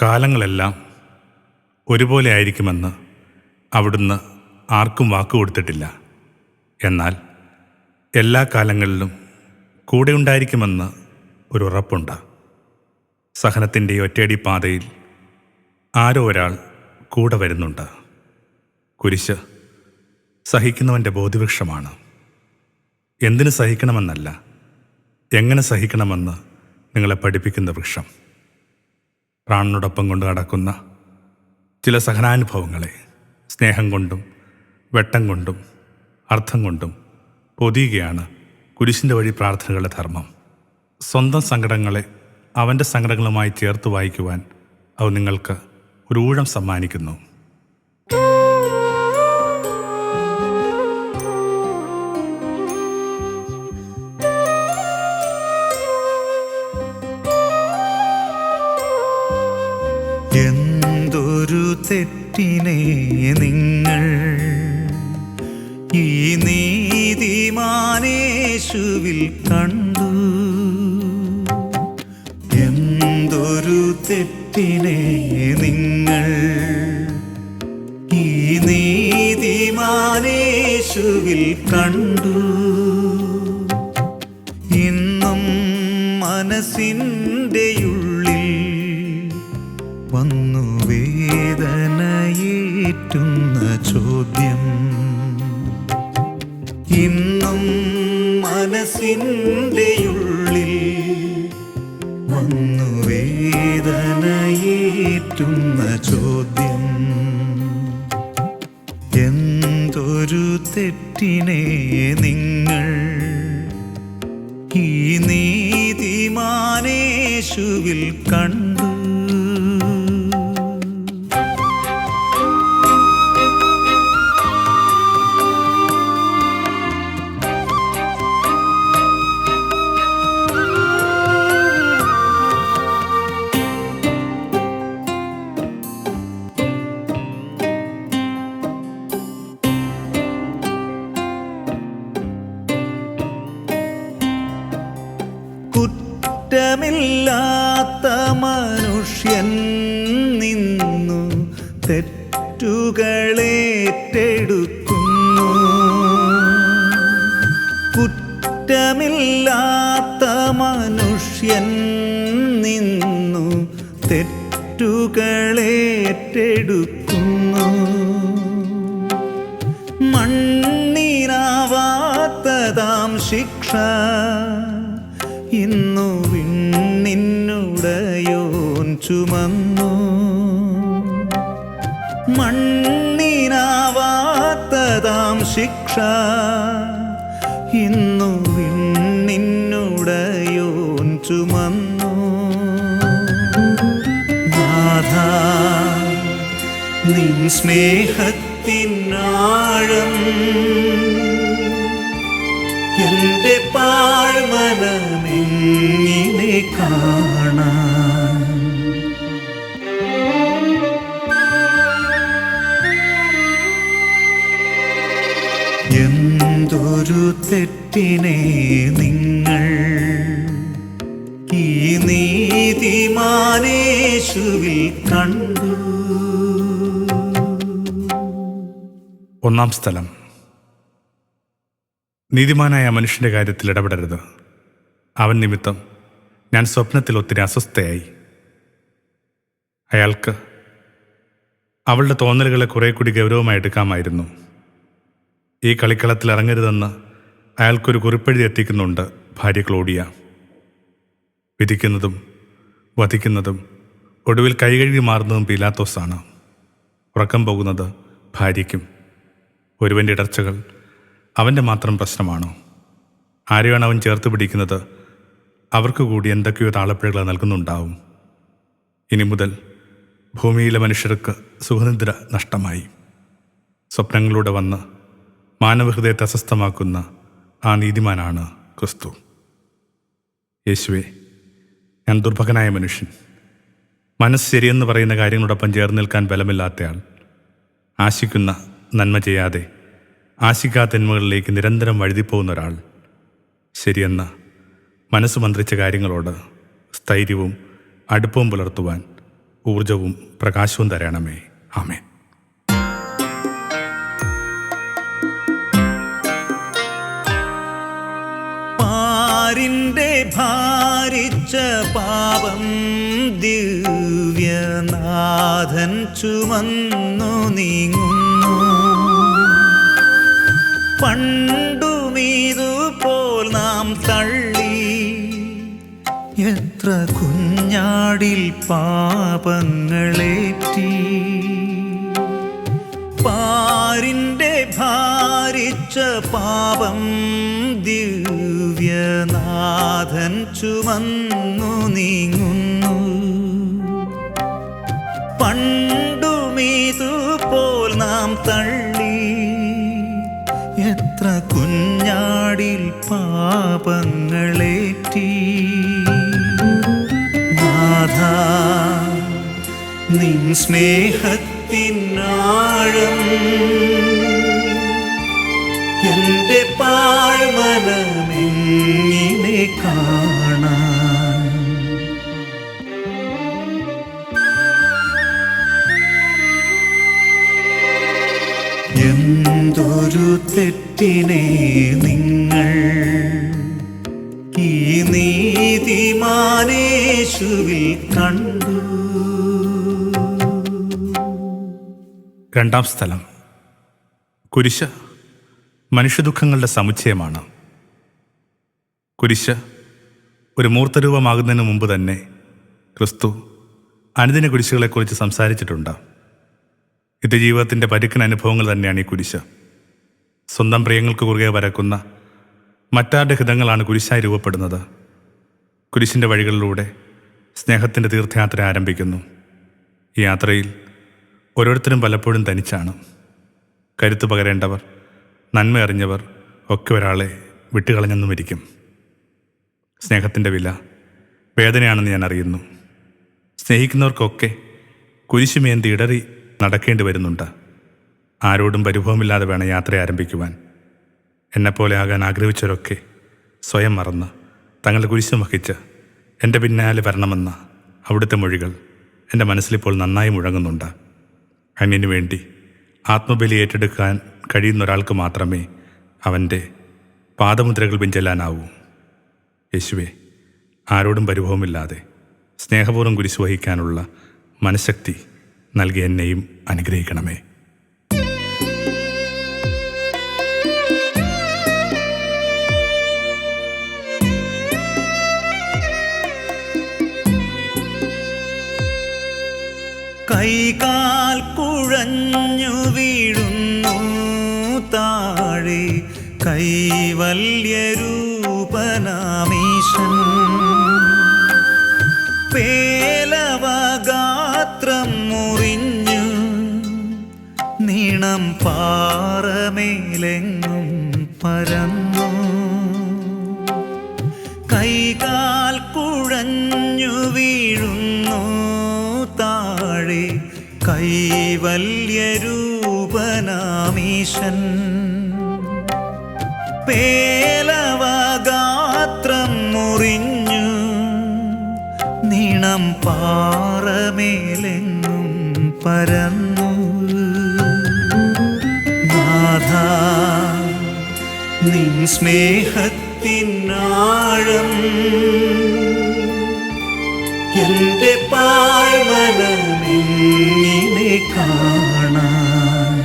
കാലങ്ങളെല്ലാം ഒരുപോലെ ആയിരിക്കുമെന്ന് അവിടുന്ന് ആർക്കും വാക്കു കൊടുത്തിട്ടില്ല. എന്നാൽ എല്ലാ കാലങ്ങളിലും കൂടെ ഉണ്ടായിരിക്കുമെന്ന് ഒരു ഉറപ്പുണ്ട്. സഹനത്തിൻ്റെ ഒറ്റയടി പാതയിൽ ആരോ ഒരാൾ കൂടെ വരുന്നുണ്ട്. കുരിശ് സഹിക്കുന്നവൻ്റെ ബോധിവൃക്ഷമാണ്. എന്തിനു സഹിക്കണമെന്നല്ല, എങ്ങനെ സഹിക്കണമെന്ന് നിങ്ങളെ പഠിപ്പിക്കുന്ന വൃക്ഷം. പ്രാണനോടൊപ്പം കൊണ്ട് നടക്കുന്ന ചില സഹനാനുഭവങ്ങളെ സ്നേഹം കൊണ്ടും വെട്ടം കൊണ്ടും അർത്ഥം കൊണ്ടും പൊതിയുകയാണ് കുരിശിൻ്റെ വഴി പ്രാർത്ഥനകളുടെ ധർമ്മം. സ്വന്തം സങ്കടങ്ങളെ അവൻ്റെ സങ്കടങ്ങളുമായി ചേർത്ത് വായിക്കുവാൻ അവ നിങ്ങൾക്ക് ഒരു ഊഴം സമ്മാനിക്കുന്നു. എന്തൊരു തെറ്റിനെ നിങ്ങൾ ഈ നീതിമാനേശുവിൽ കണ്ടു. എന്തൊരു തെറ്റിനെ നിങ്ങൾ ഈ നീതിമാനേശുവിൽ കണ്ടു. ഇന്നും മനസ്സിൻ്റെ ഉള്ളിൽ വന്നു വേദനയേറ്റുന്ന ചോദ്യം. ഇന്നും മനസ്സിൻ്റെ ഉള്ളിൽ വന്നു വേദനയേറ്റുന്ന ചോദ്യം. എന്തൊരു തെറ്റിനെ നിങ്ങൾ ഈ നീതിമാനേശുവിൽ കണ്ടു. കുറ്റമില്ലാത്ത മനുഷ്യൻ നിന്നു തെറ്റുകളേറ്റെടുക്കുന്നു. കുറ്റമില്ലാത്ത മനുഷ്യൻ നിന്നു തെറ്റുകളേറ്റെടുക്കുന്നു. മണ്ണിനാവാത്തതാം ശിക്ഷ ഇന്നു വിണ്ണിന്നുടയോൻ ചുമന്നു. മണ്ണിനാവാത്തതാം ശിക്ഷ ഇന്നു വിണ്ണിന്നുടയോൻ ചുമന്നു. നാഥാ, നിൻ സ്നേഹത്തിനാഴം എന്റെ പാഴ്മനമെങ്ങിനെ കാണാൻ. എന്തൊരു തെറ്റിനെ നിങ്ങൾ ഈ നീതിമാനേശുവിൽ കണ്ടു. ഒന്നാം സ്ഥലം. നീതിമാനായ മനുഷ്യൻ്റെ കാര്യത്തിൽ ഇടപെടരുത്. അവൻ നിമിത്തം ഞാൻ സ്വപ്നത്തിൽ ഒത്തിരി അസ്വസ്ഥയായി. അയാൾക്ക് അവളുടെ തോന്നലുകളെ കുറെ കൂടി ഗൗരവമായി എടുക്കാമായിരുന്നു. ഈ കളിക്കളത്തിൽ ഇറങ്ങരുതെന്ന് അയാൾക്കൊരു കുറിപ്പെഴുതി എത്തിക്കുന്നുണ്ട് ഭാര്യ ക്ലോഡിയ. വിധിക്കുന്നതും വധിക്കുന്നതും ഒടുവിൽ കൈകഴുകി മാറുന്നതും പീലാത്തോസാണ്. ഉറക്കം പോകുന്നത് ഭാര്യയ്ക്കും. ഒരുവൻ്റെ ഇടർച്ചകൾ അവൻ്റെ മാത്രം പ്രശ്നമാണോ? ആരെയാണ് അവൻ ചേർത്ത് പിടിക്കുന്നത്? അവർക്ക് കൂടി എന്തൊക്കെയോ താളപ്പിഴകൾ നൽകുന്നുണ്ടാവും. ഇനി മുതൽ ഭൂമിയിലെ മനുഷ്യർക്ക് സുഖനിദ്ര നഷ്ടമായി. സ്വപ്നങ്ങളിലൂടെ വന്ന് മാനവഹൃദയത്തെ അസ്വസ്ഥമാക്കുന്ന ആ നീതിമാനാണ് ക്രിസ്തു. യേശുവേ, ഞാൻ ദുർഭകനായ മനുഷ്യൻ, മനസ്സ് ശരിയെന്ന് പറയുന്ന കാര്യങ്ങളോടൊപ്പം ചേർന്ന് നിൽക്കാൻ ബലമില്ലാത്തയാൾ, ആശിക്കുന്ന നന്മ ചെയ്യാതെ ആശിക്കാത്ത നന്മകളിലേക്ക് നിരന്തരം വഴുതിപ്പോകുന്ന ഒരാൾ. ശരിയെന്ന് മനസ്സ് മന്ത്രിച്ച കാര്യങ്ങളോട് സ്ഥൈര്യവും അടുപ്പവും പുലർത്തുവാൻ ഊർജവും പ്രകാശവും തരണമേ. ആമേൻ. പാരിൻ്റെ ഭാരിച്ച പാപം ദിവ്യനാഥൻ ചുമന്നു നീങ്ങുന്നു. പണ്ടുമീതുപോൽ നാം തള്ളി എത്ര കുഞ്ഞാടിൽ പാപങ്ങളേറ്റി. പാരിൻ്റെ ഭാരിച്ച പാപം ദിവ്യനാഥൻ ചുമന്നു നീങ്ങുന്നു. പണ്ടുമീതുപോൽ നാം തള്ളി എത്ര കുഞ്ഞാടിൽ പാപങ്ങളേറ്റി. നാഥാ, നിൻ സ്നേഹത്തിനാഴം എന്റെ പാഴ്മനമെങ്ങിനെ കാണാൻ. എന്തൊരു തെറ്റിനെ നിങ്ങൾ ഈ നീതിമാനേശുവിൽ കണ്ടു. രണ്ടാം സ്ഥലം. കുരിശ് മനുഷ്യദുഃഖങ്ങളുടെ സമുച്ചയമാണ്. കുരിശ് ഒരു മൂർത്തരൂപമാകുന്നതിന് മുമ്പ് തന്നെ ക്രിസ്തു അനുദിന കുരിശുകളെക്കുറിച്ച് സംസാരിച്ചിട്ടുണ്ട്. ഇത് ജീവിതത്തിൻ്റെ പരുക്കൻ അനുഭവങ്ങൾ തന്നെയാണ് ഈ കുരിശ്. സ്വന്തം പ്രിയങ്ങൾക്ക് കുറുകെ വരക്കുന്ന മറ്റാരുടെ ഹൃദയങ്ങളാണ് കുരിശായി രൂപപ്പെടുന്നത്. കുരിശിൻ്റെ വഴികളിലൂടെ സ്നേഹത്തിൻ്റെ തീർത്ഥയാത്ര ആരംഭിക്കുന്നു. ഈ യാത്രയിൽ ഓരോരുത്തരും പലപ്പോഴും തനിച്ചാണ്. കരുത്തു പകരേണ്ടവർ, നന്മ അറിഞ്ഞവർ ഒക്കെ ഒരാളെ വിട്ടുകളഞ്ഞെന്നുമിരിക്കും. സ്നേഹത്തിൻ്റെ വില വേദനയാണെന്ന് ഞാൻ അറിയുന്നു. സ്നേഹിക്കുന്നവർക്കൊക്കെ കുരിശുമേന്തി ഇടറി നടക്കേണ്ടി വരുന്നുണ്ട്. ആരോടും പരിഭവമില്ലാതെ വേണം യാത്ര ആരംഭിക്കുവാൻ. എന്നെപ്പോലെ ആകാൻ ആഗ്രഹിച്ചവരൊക്കെ സ്വയം മറന്ന് തങ്ങളുടെ കുരിശും വഹിച്ച് എൻ്റെ പിന്നാലെ വരണമെന്ന അവിടുത്തെ മൊഴികൾ എൻ്റെ മനസ്സിലിപ്പോൾ നന്നായി മുഴങ്ങുന്നുണ്ട്. അന്യനു വേണ്ടി ആത്മബലി ഏറ്റെടുക്കാൻ കഴിയുന്ന ഒരാൾക്ക് മാത്രമേ അവൻ്റെ പാദമുദ്രകൾ പിഞ്ചെല്ലാനാവൂ. യേശുവേ, ആരോടും പരിഭവമില്ലാതെ സ്നേഹപൂർവ്വം കുരിശ് വഹിക്കാനുള്ള മനഃശക്തി നൽകി എന്നെയും അനുഗ്രഹിക്കണമേ. കൈകാൽ കുഴഞ്ഞു വീഴുന്നു താഴെ കൈവല്യരൂപനാമീശൻ. പേലവഗാത്രം മുറിഞ്ഞു നീണം പാറമേലെങ്ങും പരന്നു. കൈകാൽ കുഴഞ്ഞു വീഴുന്നു താഴെ കൈവല്യരൂപനാമീശൻ. പേലവഗാത്രം മുറിഞ്ഞു നീണം പാറമേലെങ്ങും പരന്നു. നാഥാ, നിൻ സ്നേഹത്തിനാഴം എന്റെ പാഴ്മനമെങ്ങിനെ കാണാൻ.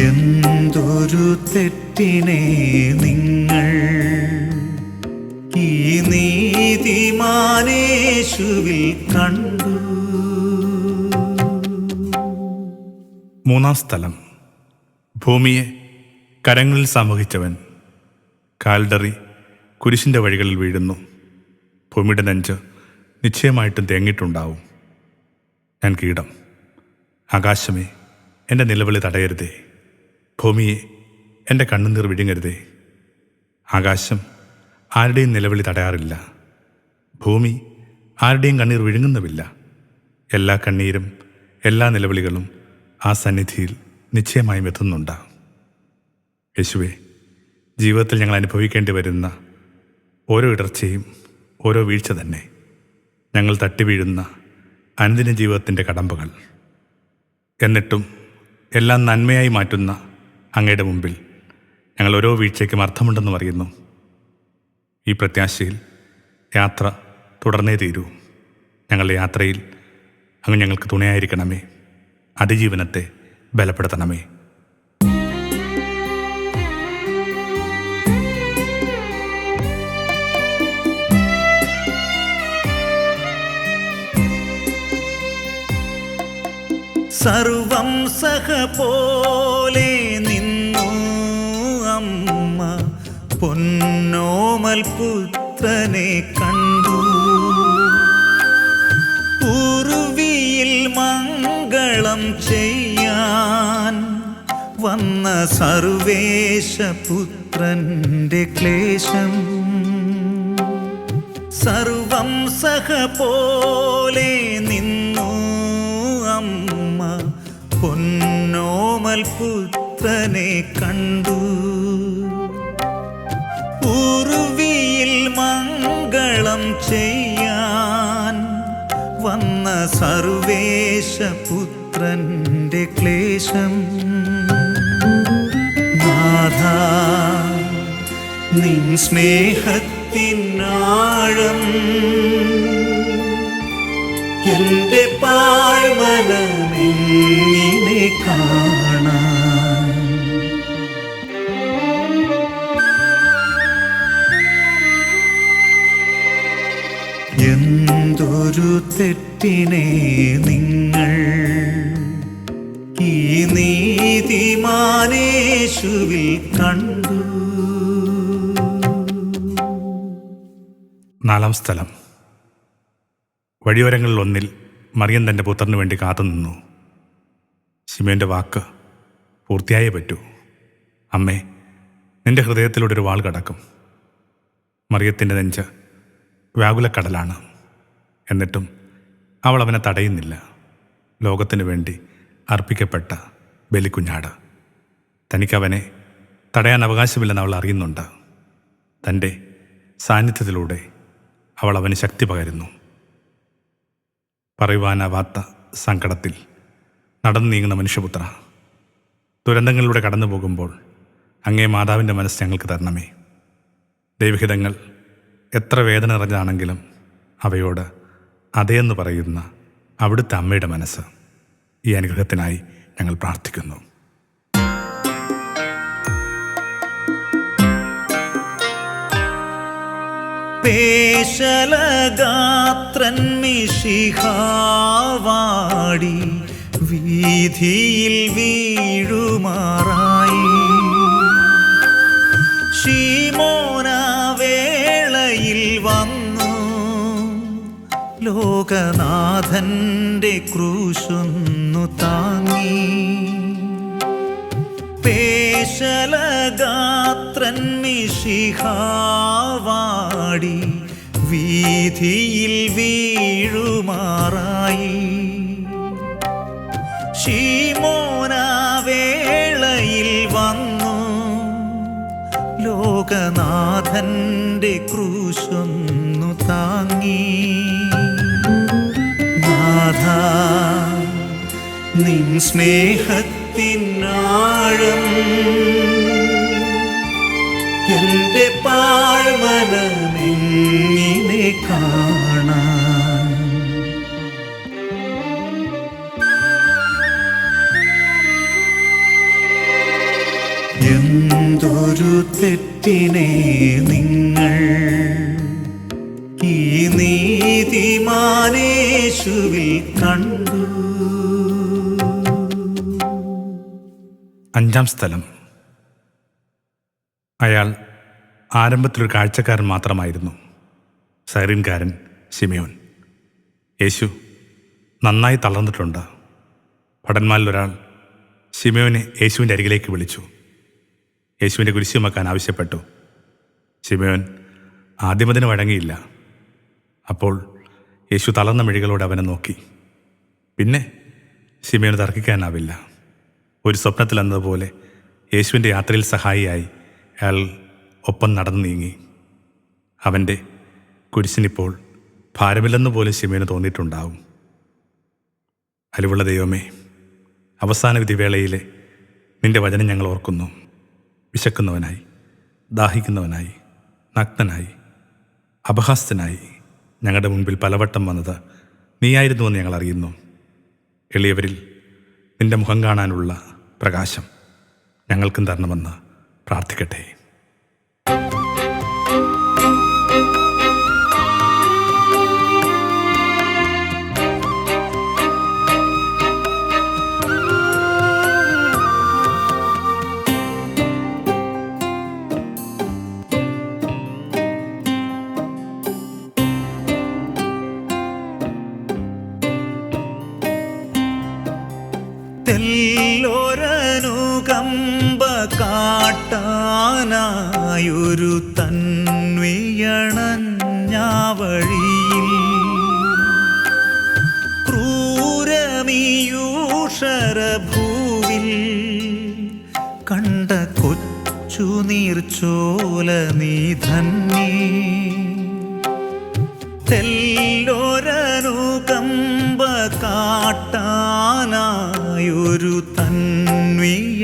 എന്തൊരു തെറ്റിനെ നിങ്ങൾ ഈ നീതിമാനേശുവിൽ കണ്ടു. മൂന്നാം സ്ഥലം. ഭൂമിയെ കരങ്ങളിൽ സമൂഹിച്ചവൻ കാൽഡറി കുരിശിൻ്റെ വഴികളിൽ വീഴുന്നു. ഭൂമിയുടെ നെഞ്ച് നിശ്ചയമായിട്ടും തേങ്ങിയിട്ടുണ്ടാവും. ഞാൻ കീടം. ആകാശമേ, എൻ്റെ നിലവിളി തടയരുതേ. ഭൂമിയെ എൻ്റെ കണ്ണുനീർ വിഴുങ്ങരുതേ. ആകാശം ആരുടെയും നിലവിളി തടയാറില്ല. ഭൂമി ആരുടെയും കണ്ണീർ വിഴുങ്ങുന്നുമില്ല. എല്ലാ കണ്ണീരും എല്ലാ നിലവിളികളും ആ സന്നിധിയിൽ നിശ്ചയമായും എത്തുന്നുണ്ട്. യേശുവേ, ജീവിതത്തിൽ ഞങ്ങൾ അനുഭവിക്കേണ്ടി വരുന്ന ഓരോ ഇടർച്ചയും ഓരോ വീഴ്ച തന്നെ ഞങ്ങൾ തട്ടി വീഴുന്ന അനുദിന ജീവിതത്തിൻ്റെ കടമ്പകൾ. എന്നിട്ടും എല്ലാം നന്മയായി മാറ്റുന്ന അങ്ങയുടെ മുമ്പിൽ ഞങ്ങൾ ഓരോ വീഴ്ചയ്ക്കും അർത്ഥമുണ്ടെന്നും അറിയുന്നു. ഈ പ്രത്യാശയിൽ യാത്ര തുടർന്നേ തീരൂ. ഞങ്ങളുടെ യാത്രയിൽ അങ്ങ് ഞങ്ങൾക്ക് തുണയായിരിക്കണമേ. അതിജീവനത്തെ ബലപ്പെടുത്തണമേ. സർവം സഹ പോലെ നിന്നു അമ്മ പൊന്നോമൽ പുത്രനെ കണ്ടു. പൂർവിയിൽ മംഗളം ചെയ്യാൻ വന്ന സർവേശപുത്രന്റെ ക്ലേശം. സർവം സഹ പോലെ നിന്നു അമ്മ പൊന്നോമൽ പുത്രനെ കണ്ടു. പൂർവിയിൽ മംഗളം ചെയ്യാൻ വന്ന സർവേശപുത്രന്റെ ക്ലേശം. നാഥാ, നിൻ സ്നേഹത്തിനാഴം എന്റെ പാഴ്മനമെങ്ങിനെ കാണാൻ. എന്തൊരു തെറ്റിനെ നിങ്ങൾ ഈ നീതിമാനേശുവിൽ കണ്ടു. 4-ാം സ്ഥലം. വഴിയോരങ്ങളിൽ ഒന്നിൽ മറിയം തൻ്റെ പുത്രന് വേണ്ടി കാത്തുനിന്നു. ശിമയോൻ്റെ വാക്ക് പൂർത്തിയായേ പറ്റൂ. അമ്മേ, നിന്റെ ഹൃദയത്തിലൂടെ ഒരു വാൾ കടക്കും. മറിയത്തിൻ്റെ നെഞ്ച് വ്യാകുലക്കടലാണ്. എന്നിട്ടും അവൾ അവനെ തടയുന്നില്ല. ലോകത്തിനു വേണ്ടി അർപ്പിക്കപ്പെട്ട ബലിക്കുഞ്ഞാട്. തനിക്കവനെ തടയാൻ അവകാശമില്ലെന്ന് അവൾ അറിയുന്നുണ്ട്. തൻ്റെ സാന്നിധ്യത്തിലൂടെ അവൾ അവന് ശക്തി പകരുന്നു. പറയുവാനാവാത്ത സങ്കടത്തിൽ നടന്നു നീങ്ങുന്ന മനുഷ്യപുത്ര, ദുരന്തങ്ങളിലൂടെ കടന്നു പോകുമ്പോൾ അങ്ങേ മാതാവിൻ്റെ മനസ്സ് ഞങ്ങൾക്ക് തരണമേ. ദൈവഹിതങ്ങൾ എത്ര വേദന നിറഞ്ഞാണെങ്കിലും അവയോട് അതേന്ന് പറയുന്ന അവിടുത്തെ അമ്മയുടെ മനസ്സ്, ഈ അനുഗ്രഹത്തിനായി ഞങ്ങൾ പ്രാർത്ഥിക്കുന്നു. പേശലഗാത്രൻ മിശിഹാവാടി വീഥിയിൽ വീഴുമാറായി. ശീമോനാവേളയിൽ വന്നു ലോകനാഥന്റെ ക്രൂശൊന്നു താങ്ങി. പേശലഗാത്രൻ മിശിഹാവാടി വീഥിയിൽ വീഴുമാറായി. ശീമോനാവേളയിൽ വന്നു ലോകനാഥന്റെ ക്രൂശൊന്നു താങ്ങി. നാഥാ, നിൻ സ്നേഹത്തിനാഴം എന്റെ പാഴ്മനമെങ്ങിനെ കാണാൻ. എന്തൊരു തെറ്റിനെ നിങ്ങൾ ഈ നീതിമാനേശുവിൽ കണ്ടു. 5-ാം സ്ഥലം. അയാൾ ആരംഭത്തിലൊരു കാഴ്ചക്കാരൻ മാത്രമായിരുന്നു, സൈറിൻകാരൻ ശിമയോൻ. യേശു നന്നായി തളർന്നിട്ടുണ്ട്. ഭടന്മാരിലൊരാൾ ശിമയോനെ യേശുവിൻ്റെ അരികിലേക്ക് വിളിച്ചു. യേശുവിൻ്റെ കുരിശ് ചുമക്കാൻ ആവശ്യപ്പെട്ടു. ശിമയോൻ ആദ്യമതിന് വഴങ്ങിയില്ല. അപ്പോൾ യേശു തളർന്ന മിഴികളോടെ അവനെ നോക്കി. പിന്നെ ശിമയോന് തർക്കിക്കാനാവില്ല. ഒരു സ്വപ്നത്തിൽ എന്നതുപോലെ യേശുവിൻ്റെ യാത്രയിൽ സഹായിയായി അയാൾ ഒപ്പം നടന്നു നീങ്ങി. അവൻ്റെ കുരിശിനിപ്പോൾ ഭാരമില്ലെന്ന് പോലും ശിമേന് തോന്നിയിട്ടുണ്ടാവും. അലിവുള്ള ദൈവമേ, അവസാന വിധിവേളയിലെ നിന്റെ വചനം ഞങ്ങൾ ഓർക്കുന്നു. വിശക്കുന്നവനായി, ദാഹിക്കുന്നവനായി, നഗ്നനായി, അപഹാസ്യനായി ഞങ്ങളുടെ മുൻപിൽ പലവട്ടം വന്നത് നീയായിരുന്നുവെന്ന് ഞങ്ങൾ അറിയുന്നു. എളിയവരിൽ നിന്റെ മുഖം കാണാനുള്ള പ്രകാശം ഞങ്ങൾക്കും തരണമെന്ന് പ്രാർത്ഥിക്കട്ടെ. തെല്ലൊരനുകമ്പ കാട്ടാനായൊരു തന്വിയണഞ്ഞ വഴിയിൽ ക്രൂരമീയൂഷരഭൂവിൽ കണ്ട കൊച്ചു നീർച്ചോല നീ ധന്യേ. തെല്ലൊരനുകമ്പ കാട്ടാനായൊരു തന്വിയണഞ്ഞ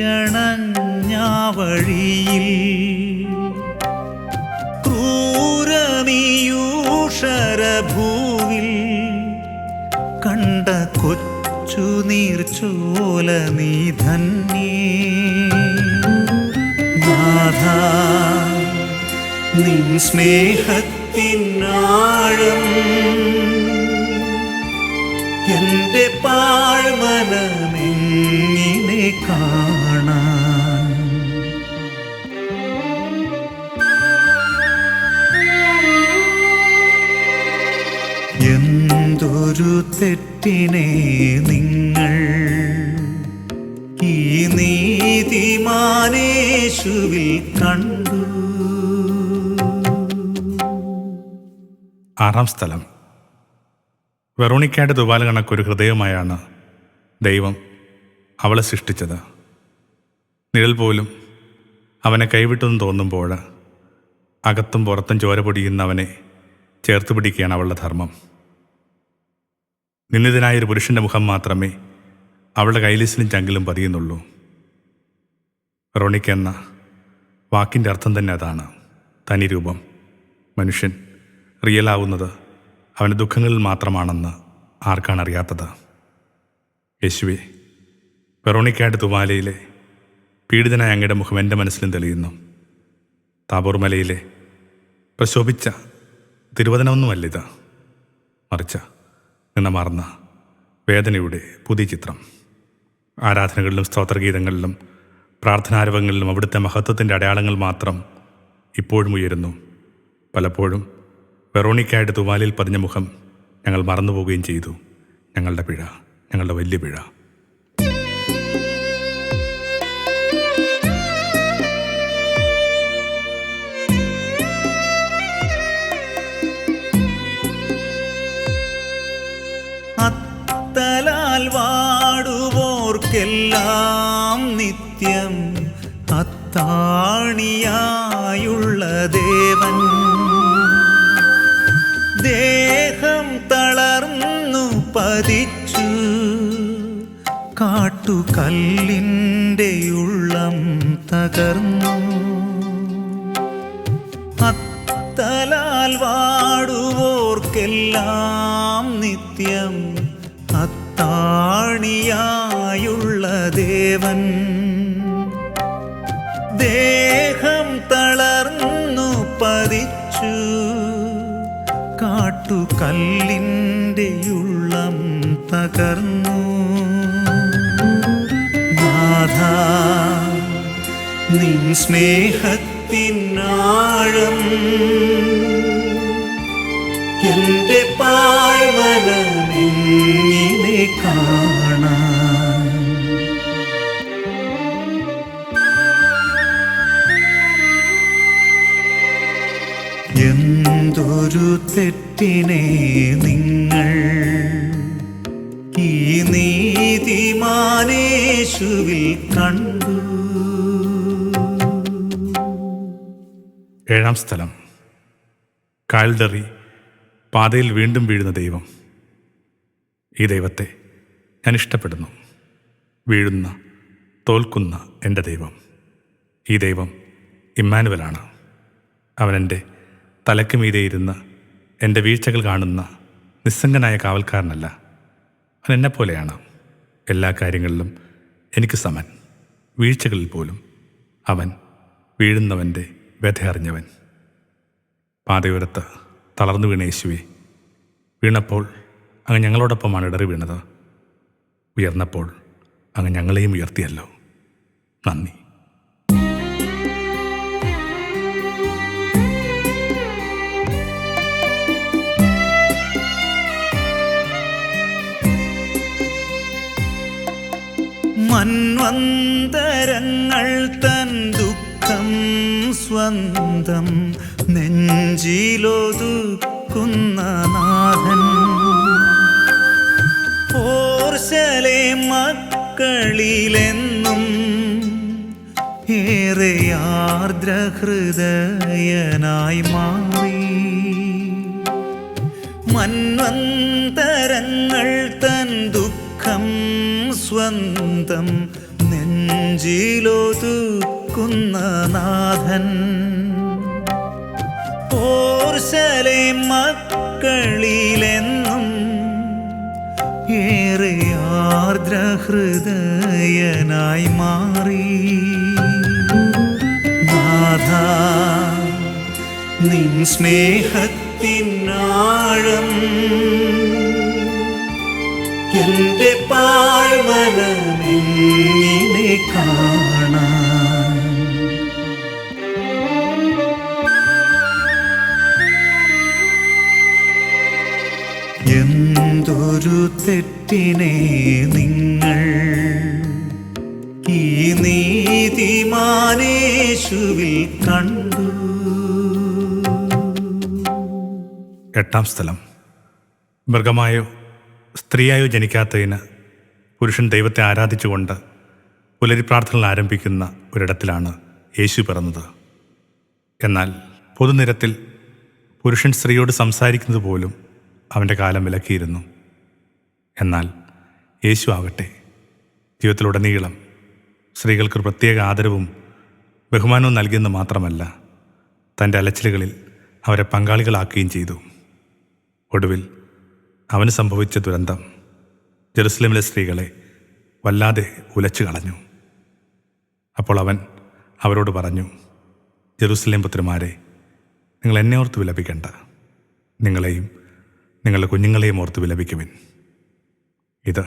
വഴിയിൽ ക്രൂരമീയൂഷരഭൂവിൽ കണ്ട കൊച്ചു നീർച്ചോല നീ ധന്യേ. നാഥ, നിൻ സ്നേഹത്തിനാഴം എന്റെ പാഴ്മനമെങ്ങിനെ കാണാൻ. എന്തൊരു തെറ്റിനെ നിങ്ങൾ ഈ നീതിമാനേശുവിൽ കണ്ടു. 6-ാം സ്ഥലം. വെറോണിക്കയുടെ തൂവാല കണക്കൊരു ഹൃദയമായാണ് ദൈവം അവളെ സൃഷ്ടിച്ചത്. നിഴൽ പോലും അവനെ കൈവിട്ടെന്ന് തോന്നുമ്പോൾ അകത്തും പുറത്തും ചോര പൊടിയുന്നവനെ ചേർത്ത് പിടിക്കുകയാണ് അവളുടെ ധർമ്മം. നിന്ദിതനായൊരു പുരുഷൻ്റെ മുഖം മാത്രമേ അവളുടെ കൈലിസിലും ചങ്കിലും പതിയുന്നുള്ളൂ. വെറോണിക്ക എന്ന വാക്കിൻ്റെ അർത്ഥം തന്നെ അതാണ്, തനി രൂപം. മനുഷ്യൻ റിയലാവുന്നത് അവൻ്റെ ദുഃഖങ്ങളിൽ മാത്രമാണെന്ന് ആർക്കാണ് അറിയാത്തത്? യേശുവേ, വെറോണിക്കയുടെ തുവാലയിലെ പീഡിതനായ അങ്ങയുടെ മുഖം എൻ്റെ മനസ്സിലും തെളിയുന്നു. താബോർ മലയിലെ പ്രശോഭിച്ച തിരുവചനമൊന്നുമല്ലിത്, മറിച്ച് നിന്നമാർന്ന വേദനയുടെ പുതിയ ചിത്രം. ആരാധനകളിലും സ്തോത്രഗീതങ്ങളിലും പ്രാർത്ഥനാരവങ്ങളിലും അവിടുത്തെ മഹത്വത്തിൻ്റെ അടയാളങ്ങൾ മാത്രം ഇപ്പോഴും ഉയരുന്നു. പലപ്പോഴും വെറോണിക്കയുടെ തുവാലയിൽ പതിഞ്ഞ മുഖം ഞങ്ങൾ മറന്നുപോവുകയും ചെയ്തു. ഞങ്ങളുടെ പിഴ, ഞങ്ങളുടെ വലിയ പിഴ. അത്തലാൽ വാടുവോർക്കെല്ലാം നിത്യം അത്താണിയായുള്ള ദേവൻ ദേഹം തളർന്നു പതിച്ചു കാട്ടുകല്ലിൻ്റെ ഉള്ളം തകർന്നു. അത്തലാൽ വാടുവോർക്കെല്ലാം നിത്യം അത്താണിയായുള്ള ദേവൻ ദേഹം തളർന്നു പതിച്ചു കാട്ടുകല്ലിൻ്റെ ഉള്ളം തകർന്നു. നാഥ, നിൻ സ്നേഹത്തിനാഴം എന്റെ പാഴ്മനമെങ്ങിനെ കാണാൻ. എന്തൊരു തെറ്റിനെ നിങ്ങൾ ഈ നീതിമാനേശുവിൽ കണ്ടു. ഏഴാം സ്ഥലം. കാൽഡറി, പാതയിൽ വീണ്ടും വീഴുന്ന ദൈവം. ഈ ദൈവത്തെ ഞാൻ ഇഷ്ടപ്പെടുന്നു. വീഴുന്ന, തോൽക്കുന്ന എൻ്റെ ദൈവം. ഈ ദൈവം ഇമ്മാനുവലാണ്. അവൻ എൻ്റെ തലയ്ക്ക് മീതെ ഇരുന്ന് എൻ്റെ വീഴ്ചകൾ കാണുന്ന നിസ്സംഗനായ കാവൽക്കാരനല്ല. അവൻ എന്നെപ്പോലെയാണ്. എല്ലാ കാര്യങ്ങളിലും എനിക്ക് സമൻ. വീഴ്ചകളിൽ പോലും അവൻ വീഴുന്നവൻ്റെ വ്യഥ അറിഞ്ഞവൻ. പാതയോരത്ത് തളർന്നു വീണ യേശുവേ, വീണപ്പോൾ അങ്ങ് ഞങ്ങളോടൊപ്പമാണ് ഇടറി വീണത്. ഉയർന്നപ്പോൾ അങ്ങ് ഞങ്ങളെയും ഉയർത്തിയല്ലോ. നന്ദി. മന്വന്തരങ്ങൾ തൻ ദുഃഖം സ്വന്തം നെഞ്ചിലൊതുക്കുന്ന നാഥൻ, ഓർശലെ മക്കളിലെന്നും ഏറെ ആർദ്രഹൃദയനായി മാറി. മന്വന്തരങ്ങൾ തൻ ദുഃഖം സ്വന്തം നെഞ്ചിലൊതുക്കുന്ന നാഥൻ, ഓർശലെ മക്കളിലെന്നും ഏറെ ആർദ്രഹൃദയനായി മാറി. നാഥാ, നിൻ സ്നേഹത്തിനാഴം എന്റെ പാഴ്മനമെന്നിനെ കാണാൻ. എന്തൊരു തെറ്റിനെ നിങ്ങൾ ഈ നീതിമാനേശുവിൽ കണ്ടു. എട്ടാം സ്ഥലം. മൃഗമായോ സ്ത്രീയായോ ജനിക്കാത്തതിന് പുരുഷൻ ദൈവത്തെ ആരാധിച്ചുകൊണ്ട് പുലരി പ്രാർത്ഥനകൾ ആരംഭിക്കുന്ന ഒരിടത്തിലാണ് യേശു പിറന്നത്. എന്നാൽ പൊതുനിരത്തിൽ പുരുഷൻ സ്ത്രീയോട് സംസാരിക്കുന്നത് പോലും അവൻ്റെ കാലം വിലക്കിയിരുന്നു. എന്നാൽ യേശു ആകട്ടെ ജീവിതത്തിലുടനീളം സ്ത്രീകൾക്ക് പ്രത്യേക ആദരവും ബഹുമാനവും നൽകിയെന്ന് മാത്രമല്ല, തൻ്റെ അലച്ചിലുകളിൽ അവരെ പങ്കാളികളാക്കുകയും ചെയ്തു. ഒടുവിൽ അവന് സംഭവിച്ച ദുരന്തം ജെറുസലേമിലെ സ്ത്രീകളെ വല്ലാതെ ഉലച്ചു കളഞ്ഞു. അപ്പോൾ അവൻ അവരോട് പറഞ്ഞു, ജെറുസലേം പുത്രിമാരെ, നിങ്ങൾ എന്നെ ഓർത്ത് വിലപിക്കണ്ട, നിങ്ങളെയും നിങ്ങളുടെ കുഞ്ഞുങ്ങളെയും ഓർത്ത് വിലപിക്കുവിൻ. ഇത്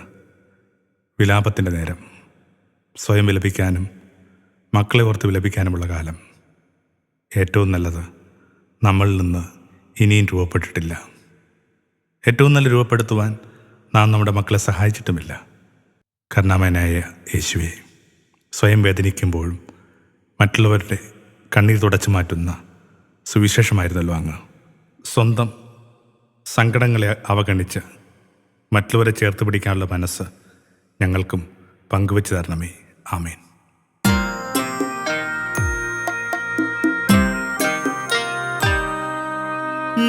വിലാപത്തിൻ്റെ നേരം. സ്വയം വിലപിക്കാനും മക്കളെ ഓർത്ത് വിലപിക്കാനുമുള്ള കാലം. ഏറ്റവും നല്ലത് നമ്മളിൽ നിന്ന് ഇനിയും രൂപപ്പെട്ടിട്ടില്ല. ഏറ്റവും നല്ല രൂപപ്പെടുത്തുവാൻ നാം നമ്മുടെ മക്കളെ സഹായിച്ചിട്ടുമില്ല. കരുണാമയനായ യേശുവേ, സ്വയം വേദനിക്കുമ്പോഴും മറ്റുള്ളവരുടെ കണ്ണീർ തുടച്ചു മാറ്റുന്ന സുവിശേഷമായിരുന്നല്ലോ അങ്ങ്. സ്വന്തം സങ്കടങ്ങളെ അവഗണിച്ച് മറ്റുള്ളവരെ ചേർത്ത് പിടിക്കാനുള്ള മനസ്സ് ഞങ്ങൾക്കും പങ്കുവച്ചു തരണമേ. ആമേൻ.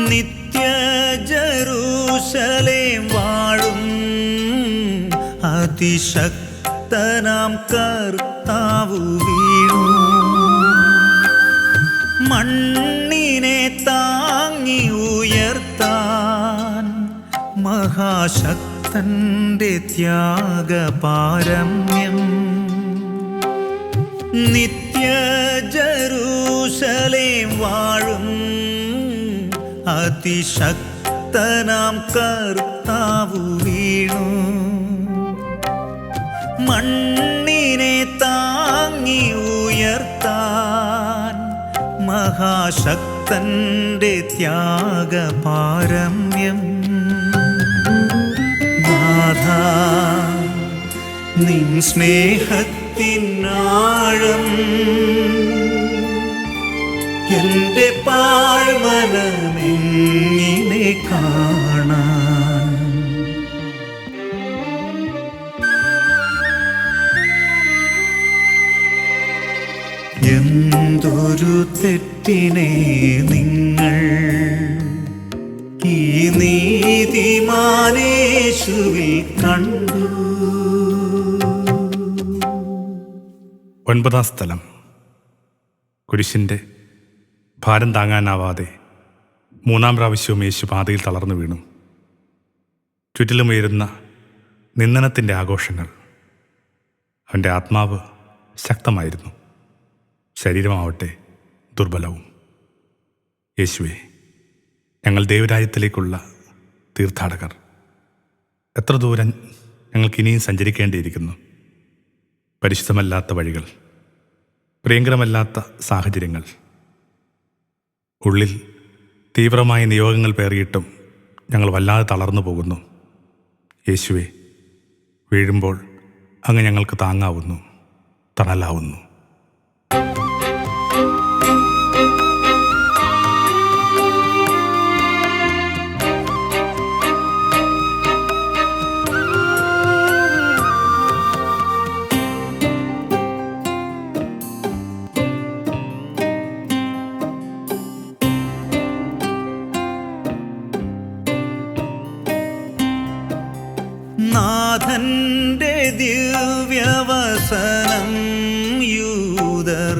നിത്യ ജെറുസലേം വാഴും അതിശക്തനാം കർത്താവു വീണു. മണ്ണിനെ താങ്ങി ഉയർത്താൻ മഹാശക്തന്റെ ത്യാഗപാരമ്യം. നിത്യ ജെറുസലേം വാഴും അതിശക്തനാം കർത്താവു വീണു. മണ്ണിനെ താങ്ങി ഉയർത്താൻ മഹാശക്തന്റെ ത്യാഗപാരമ്യം. നാഥാ, നിൻ സ്നേഹത്തിനാഴം എന്റെ പാഴ്മനമെന്നിനെ കാണാൻ. എന്തൊരു തെറ്റ് തെറ്റിനെ നിങ്ങൾ ഈ നീതിമാനേശുവിൽ കണ്ടു. 9-ാം സ്ഥലം. കുരിശിൻ്റെ ഭാരം താങ്ങാനാവാതെ 3-ാം പ്രാവശ്യവും യേശു പാതയിൽ തളർന്നു വീണു. ചുറ്റിലും ഉയരുന്ന നിന്ദനത്തിൻ്റെ ആഘോഷങ്ങൾ. അവൻ്റെ ആത്മാവ് ശക്തമായിരുന്നു, ശരീരമാവട്ടെ ദുർബലവും. യേശുവേ, ഞങ്ങൾ ദൈവരാജ്യത്തിലേക്കുള്ള തീർത്ഥാടകർ. എത്ര ദൂരം ഞങ്ങൾക്കിനിയും സഞ്ചരിക്കേണ്ടിയിരിക്കുന്നു. പരിശുദ്ധമല്ലാത്ത വഴികൾ, പ്രിയങ്കരമല്ലാത്ത സാഹചര്യങ്ങൾ, ഉള്ളിൽ തീവ്രമായ നിയോഗങ്ങൾ പേറിയിട്ടും ഞങ്ങൾ വല്ലാതെ തളർന്നു പോകുന്നു. യേശുവേ, വീഴുമ്പോൾ അങ്ങ് ഞങ്ങൾക്ക് താങ്ങാവുന്നു, തണലാവുന്നു. നാഥന്റെ ദിവ്യവസനം യൂദർ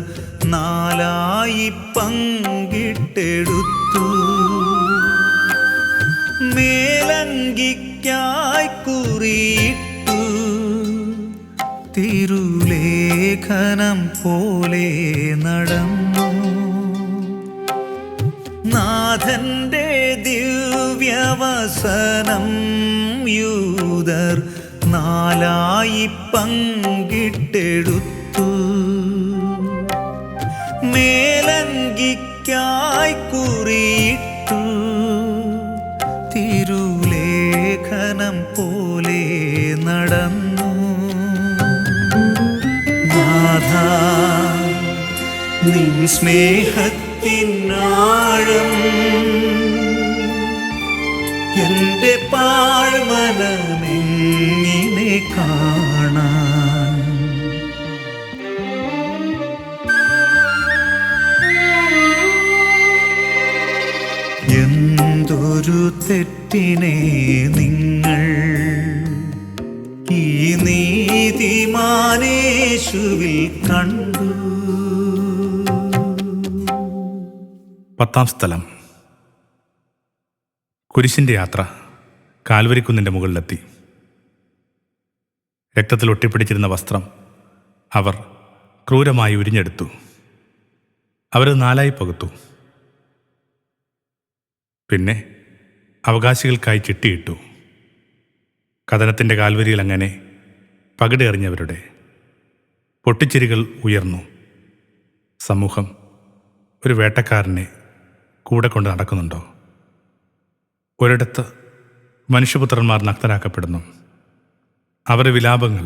4 പങ്കിട്ടെടുത്തു. മേലങ്കിക്കായി കുറിയിട്ടു തിരുലേഖനം പോലെ നടന്നു. നാഥന്റെ ദിവ്യവസനം യൂദർ 4 പങ്കിട്ടെടുത്തു. മേലങ്കിക്കായി കുറിയിട്ടു തിരുലേഖനം പോലെ നടന്നു. നാഥാ, നിൻ സ്നേഹത്തിനാഴം എന്റെ പാഴ്മനമെങ്ങിനെ കാണാൻ. എന്തൊരു തെറ്റിനെ നിങ്ങൾ ഈ നീതിമാനേശുവിൽ കണ്ടു. 10-ാം സ്ഥലം. കുരിശിൻ്റെ യാത്ര കാൽവരിക്കുന്നിൻ്റെ മുകളിലെത്തി. രക്തത്തിൽ ഒട്ടിപ്പിടിച്ചിരുന്ന വസ്ത്രം അവർ ക്രൂരമായി ഉരിഞ്ഞെടുത്തു. അവർ 4 പകുത്തു. പിന്നെ അവകാശികൾക്കായി ചിട്ടിയിട്ടു. കഥനത്തിൻ്റെ കാൽവരിയിൽ അങ്ങനെ പകിടെറിഞ്ഞവരുടെ പൊട്ടിച്ചിരികൾ ഉയർന്നു. സമൂഹം ഒരു വേട്ടക്കാരനെ കൂടെ കൊണ്ട് നടക്കുന്നുണ്ടോ? ഒരിടത്ത് മനുഷ്യപുത്രന്മാർ നഗ്നരാക്കപ്പെടുന്നു. അവരുടെ വിലാപങ്ങൾ.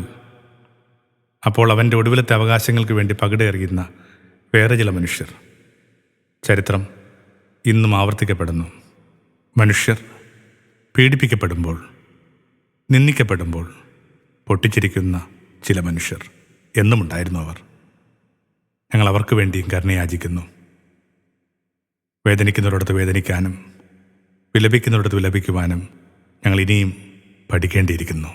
അപ്പോൾ അവൻ്റെ ഒടുവിലത്തെ അവകാശങ്ങൾക്ക് വേണ്ടി പകിടെറിയുന്ന വേറെ ചില മനുഷ്യർ. ചരിത്രം ഇന്നും ആവർത്തിക്കപ്പെടുന്നു. മനുഷ്യർ പീഡിപ്പിക്കപ്പെടുമ്പോൾ, നിന്ദിക്കപ്പെടുമ്പോൾ പൊട്ടിച്ചിരിക്കുന്ന ചില മനുഷ്യർ എന്നുമുണ്ടായിരുന്നു അവർ. ഞങ്ങൾ അവർക്ക് വേണ്ടിയും കരുണയാചിക്കുന്നു. വേദനിക്കുന്നവരോടത്ത് വേദനിക്കാനും വിലപിക്കുന്നവരോടത്ത് വിലപിക്കുവാനും ഞങ്ങൾ ഇനിയും പഠിക്കേണ്ടിയിരിക്കുന്നു.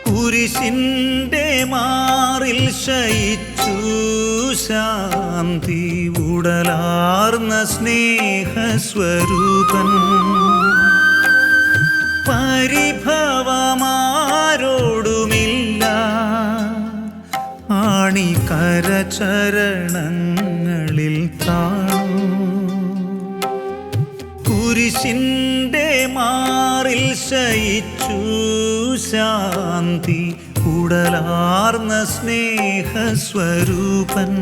കുരിശിന്റെ മാറിൽ ശയിച്ചു ശാന്തി ഉടലാർന്ന സ്നേഹസ്വരൂപൻ. പരിഭവമാരോടുമില്ല, ആണിക്കരചരണങ്ങളിൽ താണു. കുരിശിന്റെ മാറിൽ ശയിച്ചു ശാന്തി ഉടലാർന്ന സ്നേഹസ്വരൂപൻ.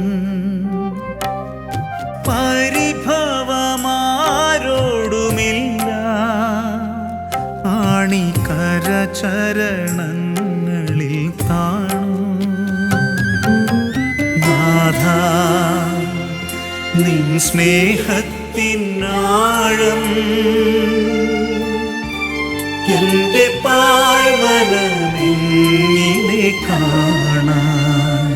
പരിഭവമാരോടുമില്ല, ആണിക്കരചരണങ്ങളിൽ താണു. നാഥാ, നിൻ സ്നേഹത്തിൽ സ്നേഹത്തിനാഴം എന്റെ പാഴ്മനമെങ്ങിനെ കാണാൻ.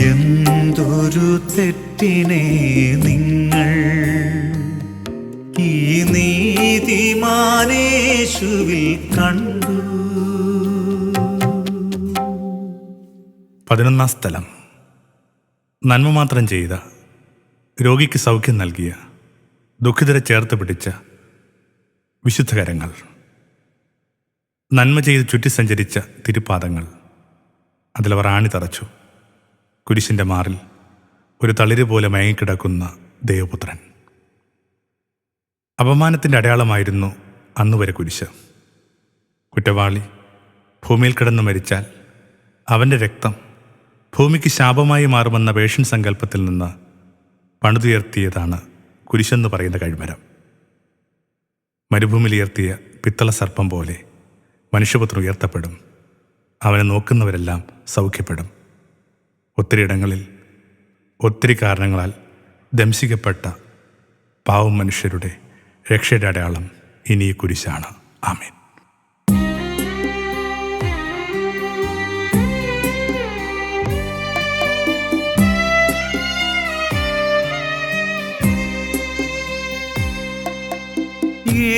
എന്തൊരു തെറ്റിനെ നിങ്ങൾ ഈ നീതിമാനേശുവിൽ കണ്ടു. 11 സ്ഥലം. നന്മ മാത്രം ചെയ്ത, രോഗിക്ക് സൗഖ്യം നൽകിയ, ദുഃഖിതരെ ചേർത്ത് പിടിച്ച വിശുദ്ധകരങ്ങൾ. നന്മ ചെയ്ത് ചുറ്റി സഞ്ചരിച്ച തിരുപ്പാദങ്ങൾ. അതിലവർ ആണി തറച്ചു. കുരിശിൻ്റെ മാറിൽ ഒരു തളിര് പോലെ മയങ്ങിക്കിടക്കുന്ന ദൈവപുത്രൻ. അപമാനത്തിൻ്റെ അടയാളമായിരുന്നു അന്നുവരെ കുരിശ്. കുറ്റവാളി ഭൂമിയിൽ കിടന്നു മരിച്ചാൽ അവൻ്റെ രക്തം ഭൂമിക്ക് ശാപമായി മാറുമെന്ന പേഷ്യൻ സങ്കല്പത്തിൽ നിന്ന് പണിതുയർത്തിയതാണ് കുരിശെന്ന് പറയുന്ന കഴിമരം. മരുഭൂമിയിലുയർത്തിയ പിത്തള സർപ്പം പോലെ മനുഷ്യപുത്രൻ ഉയർത്തപ്പെടും. അവനെ നോക്കുന്നവരെല്ലാം സൗഖ്യപ്പെടും. ഒത്തിരിയിടങ്ങളിൽ ഒത്തിരി കാരണങ്ങളാൽ ദംശിക്കപ്പെട്ട പാവം മനുഷ്യരുടെ രക്ഷയുടെ അടയാളം ഇനി ഈ കുരിശാണ്. ആമേൻ.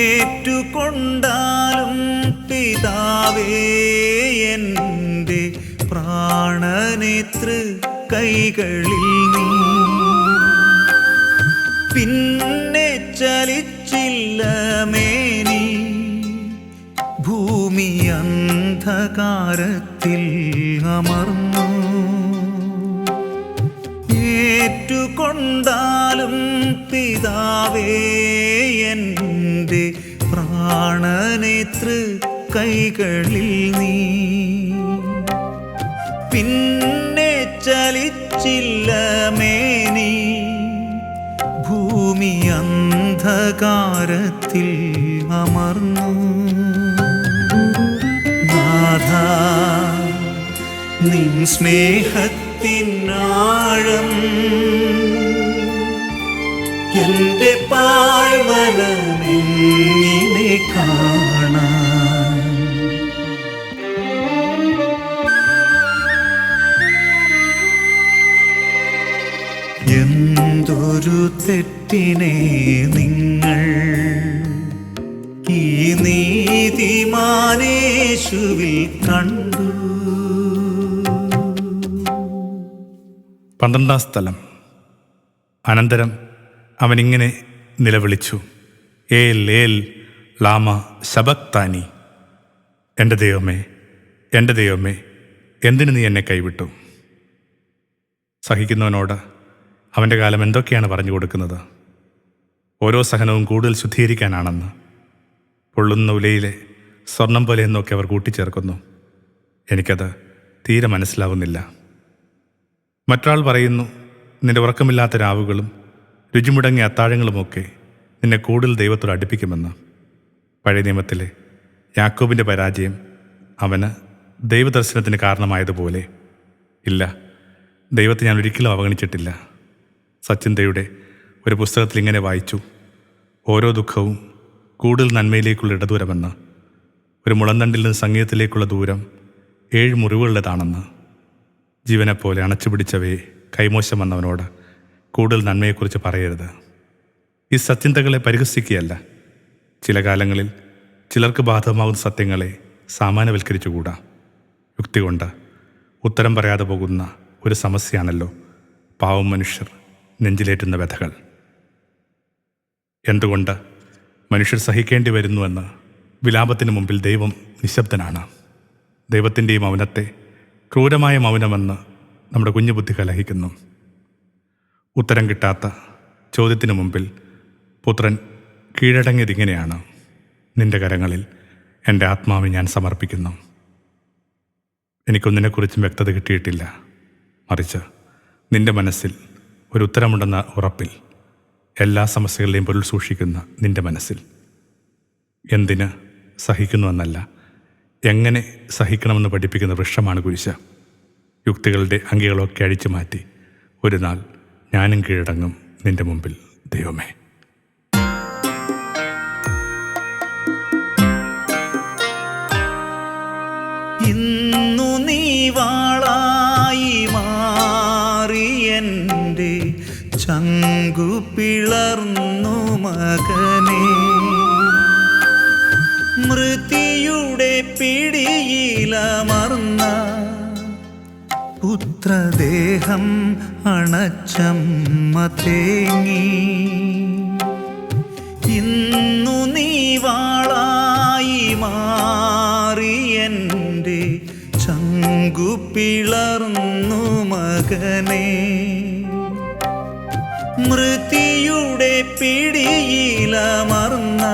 ഏറ്റുകൊണ്ടാലും പിതാവേ എൻ്റെ പ്രാണനേതൃ കൈകളിൽ നീ പിന്നെ ചലിച്ചില്ല മേനി ഭൂമി അന്ധകാരത്തിൽ അമർന്നു. ഏറ്റുകൊണ്ടാലും പിതാവേ എൻ്റെ പ്രാണനേതൃ കൈകളിൽ നീ പിന്നെ ചലിച്ചില്ല മേനി ഭൂമി അന്ധകാരത്തിൽ അമർന്നു. നാഥ നിൻ സ്നേഹത്തിനാഴം എന്റെ പാഴ്മനമെങ്ങിനെ കാണാൻ. എന്തൊരു തെറ്റിനെ നിങ്ങൾ ഈ നീതിമാനേശുവിൽ കണ്ടു. 12 സ്ഥലം. അനന്തരം അവനിങ്ങനെ നിലവിളിച്ചു, ഏൽ ഏൽ ലാമ ശബക്താനി. എൻ്റെ ദൈവമേ, എൻ്റെ ദൈവമേ, എന്തിനു നീ എന്നെ കൈവിട്ടു? സഹിക്കുന്നവനോട് അവൻ്റെ കാലം എന്തൊക്കെയാണ് പറഞ്ഞു കൊടുക്കുന്നത്? ഓരോ സഹനവും കൂടുതൽ ശുദ്ധീകരിക്കാനാണെന്ന്. പൊള്ളുന്ന ഉലയിലെ സ്വർണം പോലെ എന്നൊക്കെ അവർ കൂട്ടിച്ചേർക്കുന്നു. എനിക്കത് തീരെ മനസ്സിലാവുന്നില്ല. മറ്റൊരാൾ പറയുന്നു, നിന്റെ ഉറക്കമില്ലാത്ത രാവുകളും രുചിമുടങ്ങിയ അത്താഴങ്ങളുമൊക്കെ നിന്നെ കൂടുതൽ ദൈവത്തോട് അടുപ്പിക്കുമെന്ന്. പഴയ നിയമത്തിലെ യാക്കോബിൻ്റെ പരാജയം അവന് ദൈവദർശനത്തിന് കാരണമായതുപോലെ. ഇല്ല, ദൈവത്തെ ഞാൻ ഒരിക്കലും അവഗണിച്ചിട്ടില്ല. സച്ചിന്തയുടെ ഒരു പുസ്തകത്തിൽ ഇങ്ങനെ വായിച്ചു, ഓരോ ദുഃഖവും കൂടുതൽ നന്മയിലേക്കുള്ള ഇടദൂരമെന്ന്. ഒരു മുളന്തണ്ടിൽ നിന്ന് സംഗീതത്തിലേക്കുള്ള ദൂരം 7 മുറിവുകളുടേതാണെന്ന്. ജീവനെപ്പോലെ അണച്ചുപിടിച്ചവയെ കൈമോശം വന്നവനോട് കൂടുതൽ നന്മയെക്കുറിച്ച് പറയരുത്. ഈ സത്യന്തകളെ പരിഹസിക്കുകയല്ല. ചില കാലങ്ങളിൽ ചിലർക്ക് ബാധകമാകുന്ന സത്യങ്ങളെ സാമാന്യവൽക്കരിച്ചുകൂടാ. യുക്തി കൊണ്ട് ഉത്തരം പറയാതെ പോകുന്ന ഒരു സമസ്യയാണല്ലോ പാവം മനുഷ്യർ നെഞ്ചിലേറ്റുന്ന വ്യഥകൾ. എന്തുകൊണ്ട് മനുഷ്യർ സഹിക്കേണ്ടി വരുന്നുവെന്ന് വിലാപത്തിന് മുമ്പിൽ ദൈവം നിശബ്ദനാണ്. ദൈവത്തിൻ്റെ ഈ മൗനത്തെ ക്രൂരമായ മൗനമെന്ന് നമ്മുടെ കുഞ്ഞു ബുദ്ധി കലഹിക്കുന്നു. ഉത്തരം കിട്ടാത്ത ചോദ്യത്തിന് മുമ്പിൽ പുത്രൻ കീഴടങ്ങിയതിങ്ങനെയാണ്, നിന്റെ കരങ്ങളിൽ എൻ്റെ ആത്മാവ് ഞാൻ സമർപ്പിക്കുന്നു. എനിക്കൊന്നിനെക്കുറിച്ചും വ്യക്തത കിട്ടിയിട്ടില്ല. മറിച്ച് നിന്റെ മനസ്സിൽ ഒരു ഉത്തരമുണ്ടെന്ന ഉറപ്പിൽ, എല്ലാ സമസ്യകളുടെയും പൊരുൾ സൂക്ഷിക്കുന്ന നിന്റെ മനസ്സിൽ. എന്തിന് സഹിക്കുന്നുവെന്നല്ല, എങ്ങനെ സഹിക്കണമെന്ന് പഠിപ്പിക്കുന്ന വൃക്ഷമാണ് കുരിശ്. യുക്തികളുടെ അങ്കികളൊക്കെ അഴിച്ചു മാറ്റി ഒരു നാൾ ഞാനും കീഴടങ്ങും നിന്റെ മുമ്പിൽ ദൈവമേ. ഇന്നു നീ വാളായി മാറി എൻ്റെ ചങ്കു പിളർന്നു മകനേ, മൃതിയുടെ പിടിയിലമർന്ന പുത്രദേഹം അണച്ചമ്മ തേങ്ങി. ഇന്നു നീ വാളായി മാറി എൻ്റെ ചങ്കു പിളർന്നു മകനേ, മൃതിയുടെ പിടിയിലമർന്ന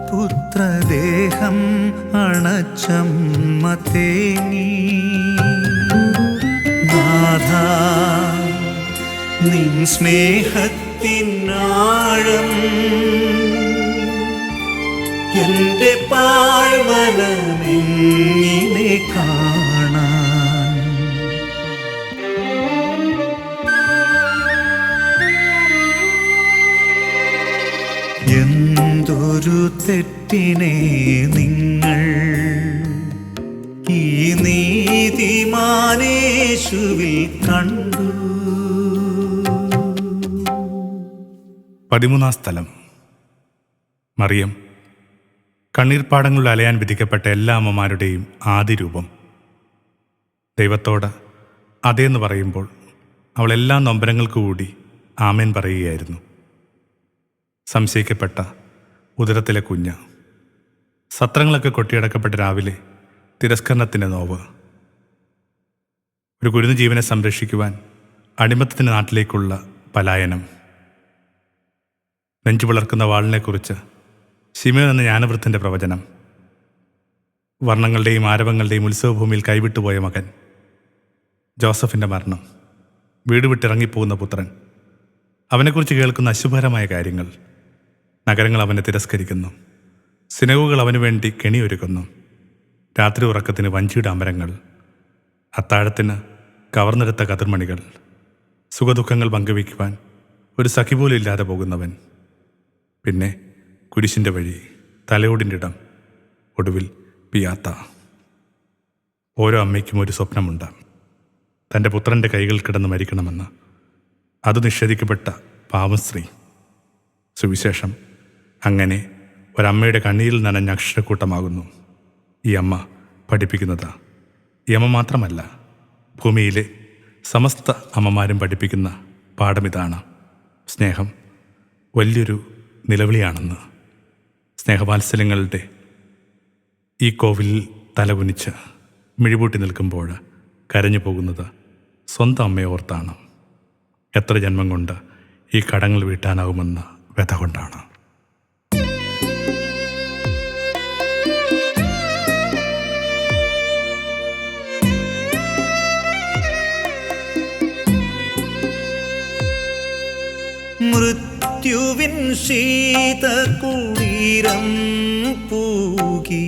പുത്രദേഹം അണച്ചമ്മ തേങ്ങി. നാഥാ, നിൻ സ്നേഹത്തിനാഴം എൻ്റെ പാഴ്മനമെങ്ങിനെ കാണാൻ. എന്തൊരു തെറ്റിനെ നിങ്ങൾ ഈ നീതിമാനേശുവിൽ കണ്ടു. 13 സ്ഥലം. മറിയം കണ്ണീർപ്പാടങ്ങളിൽ അലയാൻ വിധിക്കപ്പെട്ട എല്ലാ അമ്മമാരുടെയും ആദ്യ രൂപം. ദൈവത്തോട് അതേന്ന് പറയുമ്പോൾ അവൾ എല്ലാ നൊമ്പരങ്ങൾക്ക് കൂടി ആമേൻ പറയുകയായിരുന്നു. സംശയിക്കപ്പെട്ട ഉദരത്തിലെ കുഞ്ഞ്, സത്രങ്ങളൊക്കെ കൊട്ടിയടക്കപ്പെട്ട രാവിലെ തിരസ്കരണത്തിൻ്റെ നോവ്, ഒരു കുരുന്നു ജീവനെ സംരക്ഷിക്കുവാൻ അടിമത്തത്തിൻ്റെ നാട്ടിലേക്കുള്ള പലായനം, നെഞ്ചു പിളർക്കുന്ന വാളിനെക്കുറിച്ച് ശിമയോൻ എന്ന ജ്ഞാനവൃത്തൻ്റെ പ്രവചനം, വർണ്ണങ്ങളുടെയും ആരവങ്ങളുടെയും ഉത്സവഭൂമിയിൽ കൈവിട്ടുപോയ മകൻ, ജോസഫിൻ്റെ മരണം, വീട് വിട്ടിറങ്ങിപ്പോകുന്ന പുത്രൻ, അവനെക്കുറിച്ച് കേൾക്കുന്ന അശുഭകരമായ കാര്യങ്ങൾ, നഗരങ്ങൾ അവനെ തിരസ്കരിക്കുന്നു, സിനഗോഗുകൾ അവനു വേണ്ടി കെണിയൊരുക്കുന്നു, രാത്രി ഉറക്കത്തിന് വഞ്ചിയുടെ അമരങ്ങൾ, അത്താഴത്തിന് കവർന്നെടുത്ത കതിർമണികൾ, സുഖദുഃഖങ്ങൾ പങ്കുവയ്ക്കുവാൻ ഒരു സഖി പോലും ഇല്ലാതെ പോകുന്നവൻ, പിന്നെ കുരിശിൻ്റെ വഴി, തലയോടിൻ്റെ ഇടം, ഒടുവിൽ പിയാത്ത. ഓരോ അമ്മയ്ക്കും ഒരു സ്വപ്നമുണ്ട്, തൻ്റെ പുത്രൻ്റെ കൈകൾ കിടന്ന് മരിക്കണമെന്ന്. അത് നിഷേധിക്കപ്പെട്ട പാവം സ്ത്രീ. സുവിശേഷം അങ്ങനെ ഒരമ്മയുടെ കണ്ണീരിൽ നനഞ്ഞ അക്ഷരക്കൂട്ടമാകുന്നു. ഈ അമ്മ പഠിപ്പിക്കുന്നത് ഈ അമ്മ മാത്രമല്ല, ഭൂമിയിലെ സമസ്ത അമ്മമാരും പഠിപ്പിക്കുന്ന പാഠമിതാണ്: സ്നേഹം വലിയൊരു നിലവിളിയാണെന്ന്. സ്നേഹവാത്സല്യങ്ങളുടെ ഈ കോവിലിൽ തലകുനിച്ച് മിഴിപൂട്ടി നിൽക്കുമ്പോൾ കരഞ്ഞു പോകുന്നത് സ്വന്തം അമ്മയെ ഓർത്താണ്. എത്ര ജന്മം കൊണ്ട് ഈ കടങ്ങൾ വീട്ടാനാവുമെന്ന വ്യഥ കൊണ്ടാണ്. മൃത്യുവിൻ ശീതകുടീരം പൂകി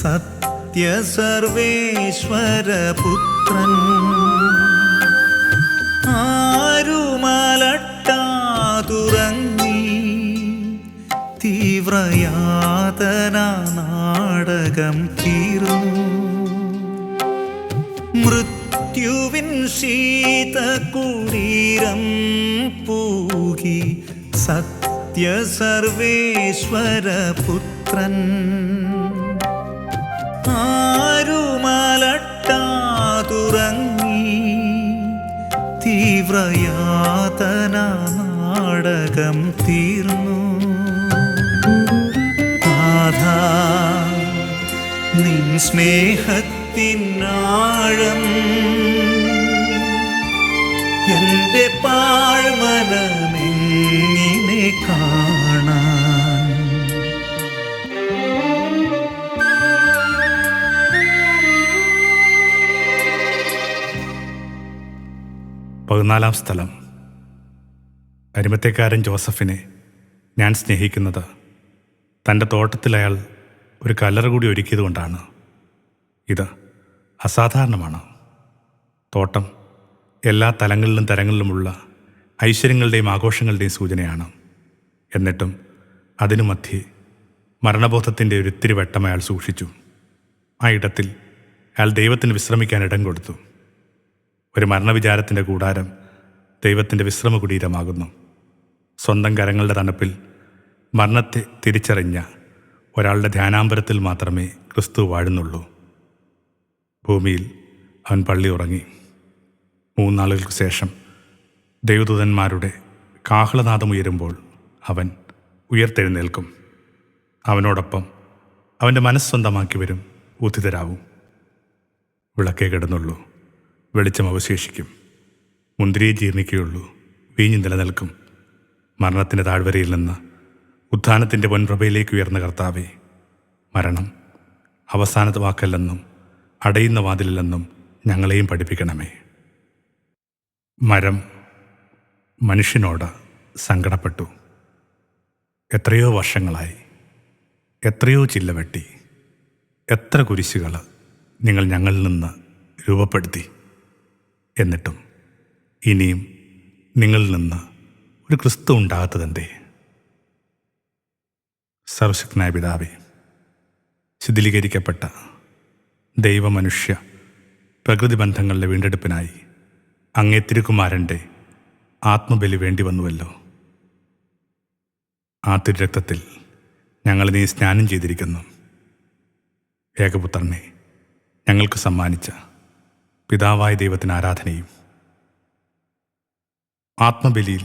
സത്യസർവേശ്വരപുത്രൻ ആരുമലട്ടാതുറങ്ങി തീവ്രയാതന നാടകം തീർന്നു. മൃത്യുവിൻ ശീതകുടീരം പൂകി സത്യസർവേശ്വരപുത്രൻ ആരുമലട്ടാതുറങ്ങി തീവ്രയാതന നാടകം തീർന്നു. നാഥാ, നിൻ സ്നേഹത്തിനാഴം എൻ്റെ പാഴ്മനമെങ്ങിനെ കാണാൻ. പതിനാലാം സ്ഥലം. അരിമത്തേക്കാരൻ ജോസഫിനെ ഞാൻ സ്നേഹിക്കുന്നത് തൻ്റെ തോട്ടത്തിൽ അയാൾ ഒരു കല്ലറ കൂടി ഒരുക്കിയതുകൊണ്ടാണ്. ഇത് അസാധാരണമാണ്. തോട്ടം എല്ലാ തലങ്ങളിലും തരങ്ങളിലുമുള്ള ഐശ്വര്യങ്ങളുടെയും ആഘോഷങ്ങളുടെയും സൂചനയാണ്. എന്നിട്ടും അതിനു മധ്യേ മരണബോധത്തിൻ്റെ ഒരിത്തിരി വെട്ടം അയാൾ സൂക്ഷിച്ചു. ആ ഇടത്തിൽ അയാൾ ദൈവത്തിന് വിശ്രമിക്കാൻ ഇടം കൊടുത്തു. ഒരു മരണവിചാരത്തിൻ്റെ കൂടാരം ദൈവത്തിൻ്റെ വിശ്രമ കുടീരമാകുന്നു. സ്വന്തം കരങ്ങളുടെ തണുപ്പിൽ മരണത്തെ തിരിച്ചറിഞ്ഞ ഒരാളുടെ ധ്യാനാമ്പരത്തിൽ മാത്രമേ ക്രിസ്തു വാഴുന്നുള്ളൂ. ഭൂമിയിൽ അവൻ പള്ളി ഉറങ്ങി. 3 നാളുകൾക്ക് ശേഷം ദൈവദൂതന്മാരുടെ കാഹളനാദമുയരുമ്പോൾ അവൻ ഉയർത്തെഴുന്നേൽക്കും. അവനോടൊപ്പം അവൻ്റെ മനസ്സൊന്തമാക്കി വരും ഉദ്ധിതരാവും. വിളക്കേ കിടന്നുള്ളൂ, വെളിച്ചം അവശേഷിക്കും. മുന്തിരിയെ ജീർണിക്കുകയുള്ളൂ, വീഞ്ഞ് നിലനിൽക്കും. മരണത്തിൻ്റെ താഴ്വരയിൽ നിന്ന് ഉത്ഥാനത്തിൻ്റെ പൊൻപ്രഭയിലേക്ക് ഉയർന്ന കർത്താവേ, മരണം അവസാനത്തെ വാക്കല്ലെന്നും അടയുന്ന വാതിലല്ലെന്നും ഞങ്ങളെയും പഠിപ്പിക്കണമേ. മരം മനുഷ്യനോട് സങ്കടപ്പെട്ടു. എത്രയോ വർഷങ്ങളായി, എത്രയോ ചില്ല വെട്ടി, എത്ര കുരിശുകൾ നിങ്ങൾ ഞങ്ങളിൽ നിന്ന് രൂപപ്പെടുത്തി. എന്നിട്ടും ഇനിയും നിങ്ങളിൽ നിന്ന് ഒരു ക്രിസ്തു ഉണ്ടാകാത്തതെന്തേ? സർവശക്തനായ പിതാവേ, ശിഥിലീകരിക്കപ്പെട്ട ദൈവമനുഷ്യ പ്രകൃതി ബന്ധങ്ങളുടെ വീണ്ടെടുപ്പിനായി അങ്ങേ തിരുക്കുമാരൻ്റെ ആത്മബലി വേണ്ടി വന്നുവല്ലോ. ആ തിരുരക്തത്തിൽ ഞങ്ങൾ നീ സ്നാനം ചെയ്തിരിക്കുന്നു. ഏകപുത്രനെ ഞങ്ങൾക്ക് സമ്മാനിച്ച പിതാവായ ദൈവത്തിന് ആരാധനയും ആത്മബലിയിൽ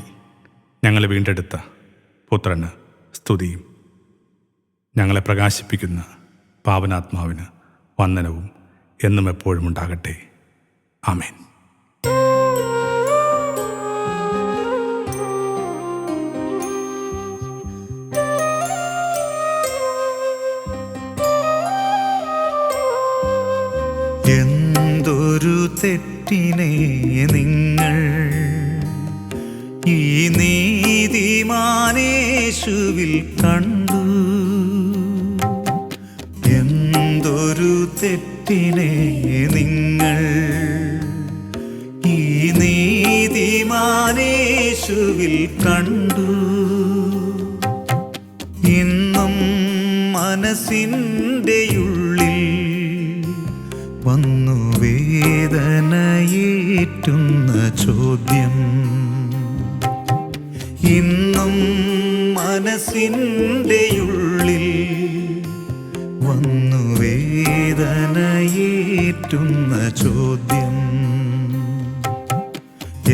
ഞങ്ങളെ വീണ്ടെടുത്ത പുത്രന് സ്തുതിയും, ഞങ്ങളെ പ്രകാശിപ്പിക്കുന്ന പാവനാത്മാവിന് വന്ദനവും എന്നും എപ്പോഴും ഉണ്ടാകട്ടെ. ആമേൻ. എന്തൊരു തെറ്റിനെ നിങ്ങൾ ഈ നീതിമാനേശുവിൽ കണ്ടു. എന്തൊരു തെറ്റിനെ നിങ്ങൾ ഈ നീതിമാനേശുവിൽ കണ്ടു. ഇന്നും മനസ്സിൻ്റെ ഉള്ളിൽ വന്നു വേദനയേറ്റുന്ന ചോദ്യം. ഇന്നും മനസ്സിൻ്റെ ഉള്ളിൽ വന്നു വേദനയേറ്റുന്ന ചോദ്യം.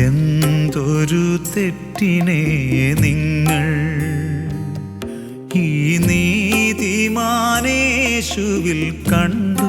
എന്തൊരു തെറ്റിനെ നിങ്ങൾ ഈ നീതിമാനേശുവിൽ കണ്ടു.